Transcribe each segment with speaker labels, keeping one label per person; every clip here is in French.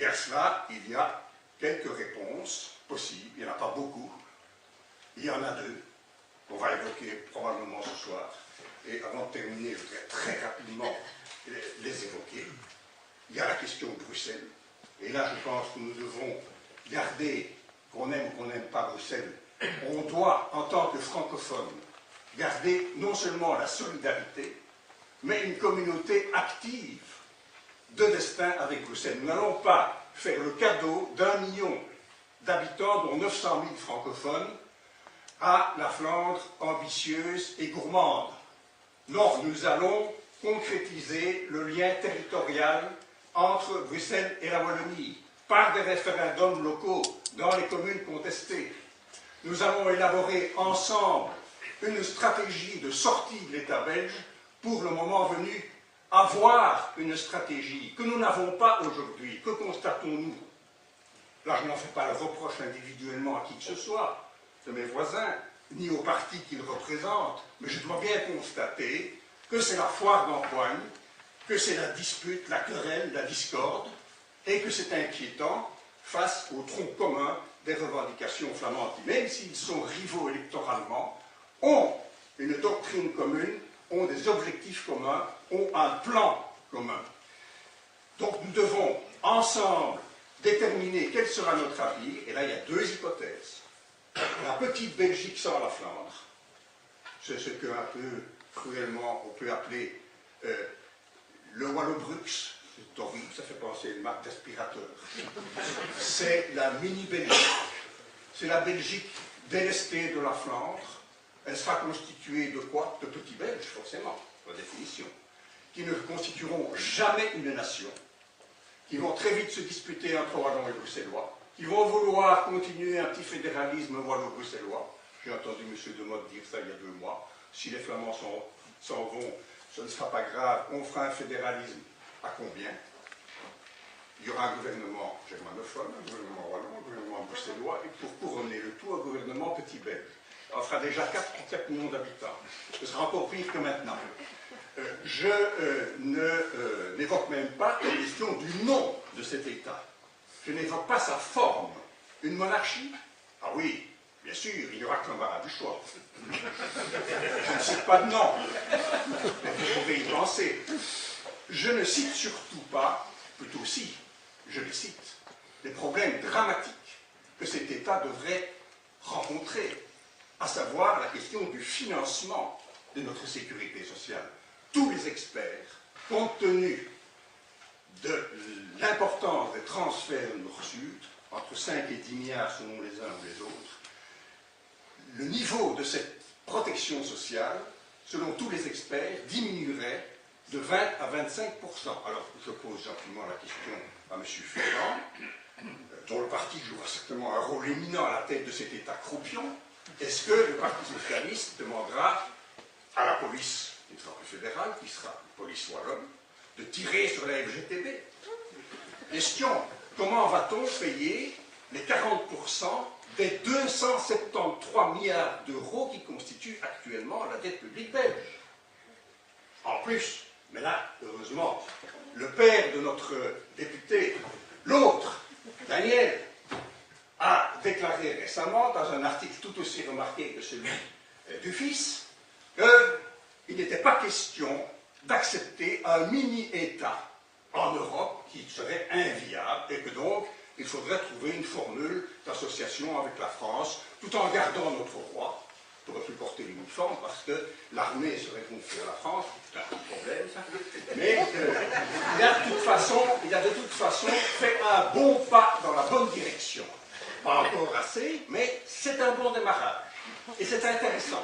Speaker 1: Et à cela, il y a quelques réponses possibles. Il n'y en a pas beaucoup. Il y en a deux qu'on va évoquer probablement ce soir. Et avant de terminer, je voudrais très rapidement les évoquer. Il y a la question de Bruxelles. Et là, je pense que nous devons garder, qu'on aime ou qu'on n'aime pas Bruxelles, on doit, en tant que francophones, garder non seulement la solidarité, mais une communauté active de destin avec Bruxelles. Nous n'allons pas faire le cadeau d'1 million d'habitants, dont 900 000 francophones, à la Flandre ambitieuse et gourmande. Non, nous allons concrétiser le lien territorial entre Bruxelles et la Wallonie, par des référendums locaux dans les communes contestées. Nous allons élaborer ensemble une stratégie de sortie de l'État belge pour le moment venu, avoir une stratégie que nous n'avons pas aujourd'hui. Que constatons-nous? Là, je n'en fais pas le reproche individuellement à qui que ce soit, de mes voisins, ni au parti qu'ils représentent, mais je dois bien constater que c'est la foire d'empoigne, que c'est la dispute, la querelle, la discorde, et que c'est inquiétant face au tronc commun des revendications flamandes, qui, même s'ils sont rivaux électoralement, ont une doctrine commune, ont des objectifs communs, ont un plan commun. Donc nous devons ensemble déterminer quel sera notre avenir, et là il y a deux hypothèses. La petite Belgique sans la Flandre, c'est ce que un peu cruellement on peut appeler le Wallobrux, c'est horrible, ça fait penser à une marque d'aspirateur. C'est la mini-Belgique, c'est la Belgique délestée de la Flandre. Elle sera constituée de quoi? De petits Belges, forcément, par définition, qui ne constitueront jamais une nation, qui vont très vite se disputer entre Wallons et Bruxellois, qui vont vouloir continuer un petit fédéralisme wallo-bruxellois. J'ai entendu M. Demotte dire ça il y a 2 mois. Si les Flamands s'en vont, ce ne sera pas grave, on fera un fédéralisme. À combien? Il y aura un gouvernement germanophone, un gouvernement wallon, un gouvernement bruxellois, et pour couronner le tout, un gouvernement petit belge. On fera déjà 4 millions d'habitants. Ce sera encore pire que maintenant. Je n'évoque même pas la question du nom de cet État. Je n'évoque pas sa forme. Une monarchie? Ah oui, bien sûr, il y aura que l'embarras du choix. Je ne cite pas de nom, mais vous pouvez y penser. Je ne cite surtout pas, plutôt si, je les cite, les problèmes dramatiques que cet État devrait rencontrer, à savoir la question du financement de notre sécurité sociale. Tous les experts, compte tenu de l'importance des transferts nord-sud, entre 5 et 10 milliards selon les uns ou les autres, le niveau de cette protection sociale, selon tous les experts, diminuerait de 20 à 25%. Alors, je pose gentiment la question à M. Ferrand, dont le parti jouera certainement un rôle éminent à la tête de cet État croupion. Est-ce que le Parti socialiste demandera à la police, qui sera plus fédérale, qui sera la police wallonne, de tirer sur la FGTB? Question, comment va-t-on payer les 40% des 273 milliards d'euros qui constituent actuellement la dette publique belge? En plus, mais là, heureusement, le père de notre député, l'autre, Daniel, a déclaré récemment, dans un article tout aussi remarqué que celui du fils, qu'il n'était pas question d'accepter un mini-État en Europe qui serait inviable et que donc il faudrait trouver une formule d'association avec la France tout en gardant notre roi. On ne pourrait plus porter l'uniforme parce que l'armée serait confiée à la France, c'est un problème ça. Mais il a de toute façon fait un bon pas dans la bonne direction. Pas encore assez, mais c'est un bon démarrage. Et c'est intéressant.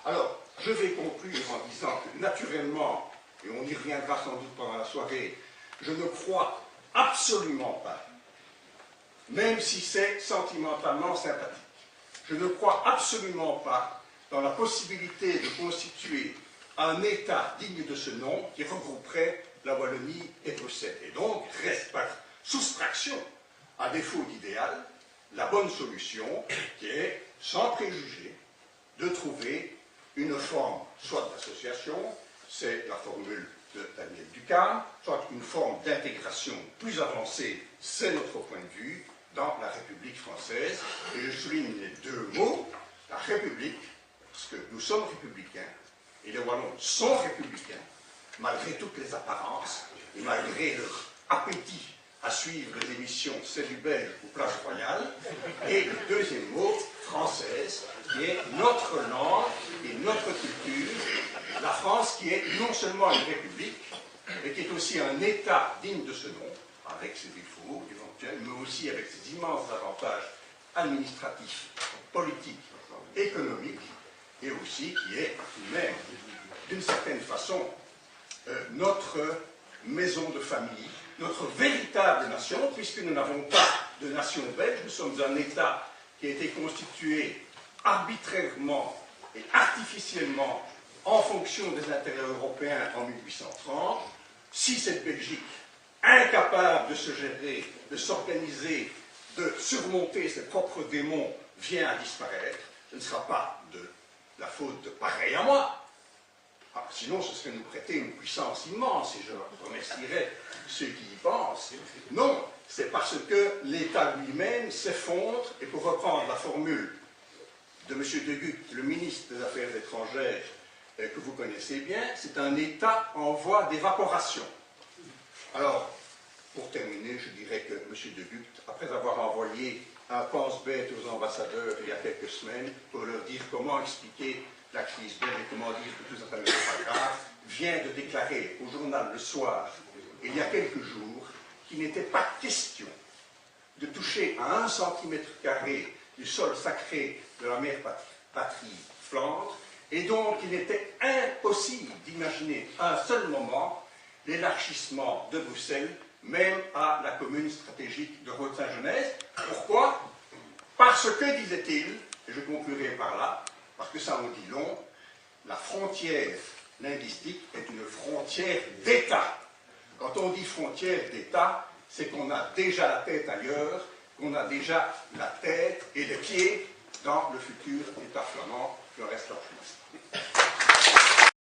Speaker 1: Alors, je vais conclure en disant que naturellement, et on y reviendra sans doute pendant la soirée, je ne crois absolument pas, même si c'est sentimentalement sympathique, je ne crois absolument pas dans la possibilité de constituer un État digne de ce nom qui regrouperait la Wallonie et Bruxelles. Et donc, reste par soustraction, à défaut d'idéal, la bonne solution qui est, sans préjugés, de trouver une forme soit d'association, c'est la formule de Daniel Ducas, soit une forme d'intégration plus avancée, c'est notre point de vue, dans la République française. Et je souligne les deux mots, la République, parce que nous sommes républicains, et les Wallons sont républicains, malgré toutes les apparences, et malgré leur appétit à suivre les émissions célibelles ou Place Royale. Et le deuxième mot, française, qui est notre langue et notre culture. La France qui est non seulement une république, mais qui est aussi un État digne de ce nom, avec ses défauts éventuels, mais aussi avec ses immenses avantages administratifs, politiques, économiques, et aussi qui est même, d'une certaine façon, notre maison de famille, notre véritable nation, puisque nous n'avons pas de nation belge, nous sommes un État qui a été constitué arbitrairement et artificiellement en fonction des intérêts européens en 1830. Si cette Belgique, incapable de se gérer, de s'organiser, de surmonter ses propres démons, vient à disparaître, ce ne sera pas de la faute de pareil à moi. Ah, sinon, ce serait nous prêter une puissance immense, et je remercierais ceux qui y pensent. Non, c'est parce que l'État lui-même s'effondre, et pour reprendre la formule de M. De Gucht, le ministre des Affaires étrangères, que vous connaissez bien, c'est un État en voie d'évaporation. Alors, pour terminer, je dirais que M. De Gucht, après avoir envoyé un pense-bête aux ambassadeurs il y a quelques semaines, pour leur dire comment expliquer la crise belge et comment dire que tout ça n'est pas grave, vient de déclarer au journal Le Soir, il y a quelques jours, qu'il n'était pas question de toucher à 1 cm² du sol sacré de la mère patrie Flandre, et donc il était impossible d'imaginer un seul moment l'élargissement de Bruxelles, même à la commune stratégique de Rothe-Saint-Genèse. Pourquoi? Parce que, disait-il, et je conclurai par là, parce que ça en dit long, la frontière linguistique est une frontière d'État. Quand on dit frontière d'État, c'est qu'on a déjà la tête ailleurs, qu'on a déjà la tête et les pieds dans le futur État flamand, le reste en